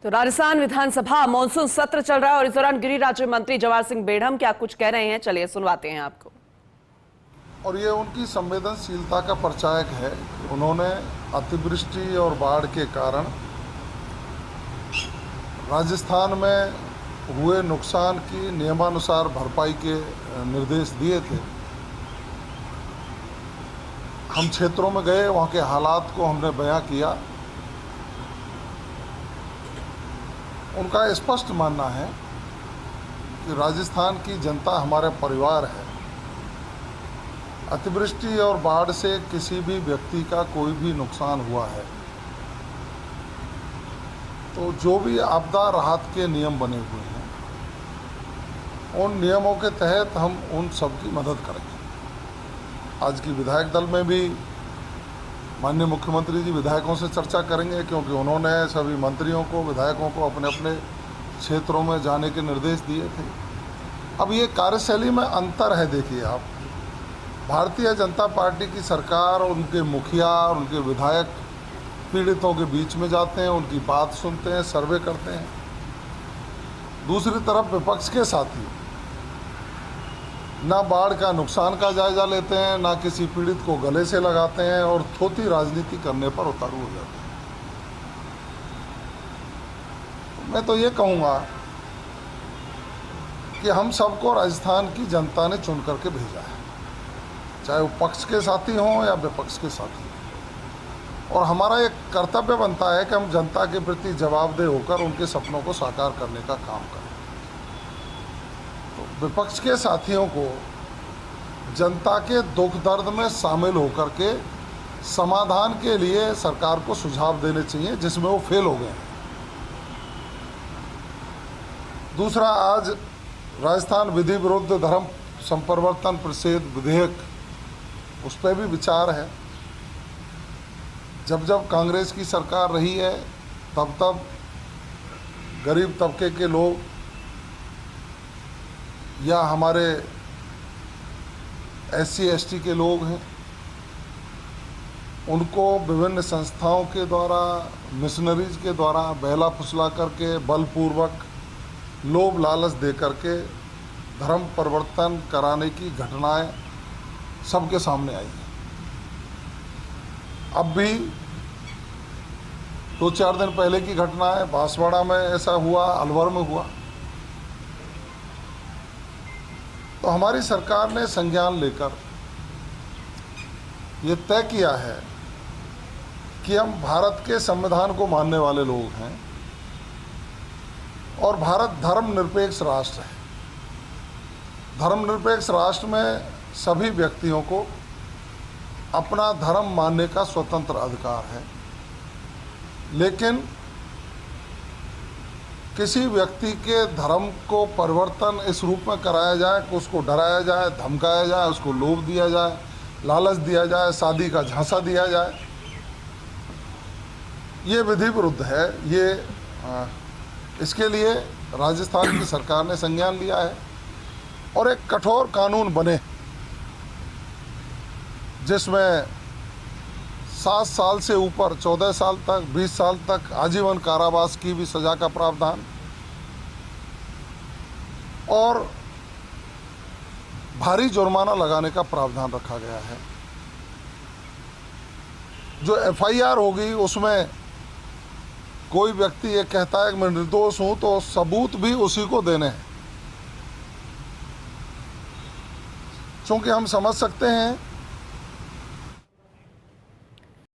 तो राजस्थान विधानसभा मानसून सत्र चल रहा है और इस दौरान गृह राज्य मंत्री जवाहर सिंह बेढ़म क्या कुछ कह रहे हैं, चलिए सुनवाते हैं आपको। और ये उनकी संवेदनशीलता का परिचायक है। उन्होंने अतिवृष्टि और बाढ़ के कारण राजस्थान में हुए नुकसान की नियमानुसार भरपाई के निर्देश दिए थे। हम क्षेत्रों में गए, वहाँ के हालात को हमने बयां किया। उनका स्पष्ट मानना है कि राजस्थान की जनता हमारे परिवार है। अतिवृष्टि और बाढ़ से किसी भी व्यक्ति का कोई भी नुकसान हुआ है तो जो भी आपदा राहत के नियम बने हुए हैं उन नियमों के तहत हम उन सब की मदद करेंगे। आज की विधायक दल में भी माननीय मुख्यमंत्री जी विधायकों से चर्चा करेंगे, क्योंकि उन्होंने सभी मंत्रियों को, विधायकों को अपने अपने क्षेत्रों में जाने के निर्देश दिए थे। अब ये कार्यशैली में अंतर है। देखिए आप, भारतीय जनता पार्टी की सरकार और उनके मुखिया और उनके विधायक पीड़ितों के बीच में जाते हैं, उनकी बात सुनते हैं, सर्वे करते हैं। दूसरी तरफ विपक्ष के साथी ना बाढ़ का नुकसान का जायजा लेते हैं, ना किसी पीड़ित को गले से लगाते हैं और थोती राजनीति करने पर उतारू हो जाते हैं। मैं तो ये कहूँगा कि हम सबको राजस्थान की जनता ने चुन करके भेजा है, चाहे वो पक्ष के साथी हों या विपक्ष के साथी हों। और हमारा एक कर्तव्य बनता है कि हम जनता के प्रति जवाबदेह होकर उनके सपनों को साकार करने का काम करें। तो विपक्ष के साथियों को जनता के दुख दर्द में शामिल होकर के समाधान के लिए सरकार को सुझाव देने चाहिए, जिसमें वो फेल हो गए हैं। दूसरा, आज राजस्थान विधि विरुद्ध धर्म संप्रवर्तन प्रतिषेध विधेयक, उस पर भी विचार है। जब जब कांग्रेस की सरकार रही है तब तब गरीब तबके के लोग या हमारे SC ST के लोग हैं, उनको विभिन्न संस्थाओं के द्वारा, मिशनरीज के द्वारा बहला फुसला करके, बलपूर्वक लोभ लालच दे करके धर्म परिवर्तन कराने की घटनाएं सबके सामने आई हैं। अब भी 2-4 दिन पहले की घटना है, बांसवाड़ा में ऐसा हुआ, अलवर में हुआ। तो हमारी सरकार ने संज्ञान लेकर ये तय किया है कि हम भारत के संविधान को मानने वाले लोग हैं और भारत धर्मनिरपेक्ष राष्ट्र है। धर्मनिरपेक्ष राष्ट्र में सभी व्यक्तियों को अपना धर्म मानने का स्वतंत्र अधिकार है, लेकिन किसी व्यक्ति के धर्म को परिवर्तन इस रूप में कराया जाए कि उसको डराया जाए, धमकाया जाए, उसको लोभ दिया जाए, लालच दिया जाए, शादी का झांसा दिया जाए, ये विधि विरुद्ध है। इसके लिए राजस्थान की सरकार ने संज्ञान लिया है और एक कठोर कानून बने जिसमें 7 साल से ऊपर 14 साल तक, 20 साल तक आजीवन कारावास की भी सजा का प्रावधान और भारी जुर्माना लगाने का प्रावधान रखा गया है। जो FIR होगी उसमें कोई व्यक्ति ये कहता है कि मैं निर्दोष हूं तो सबूत भी उसी को देने हैं, क्योंकि हम समझ सकते हैं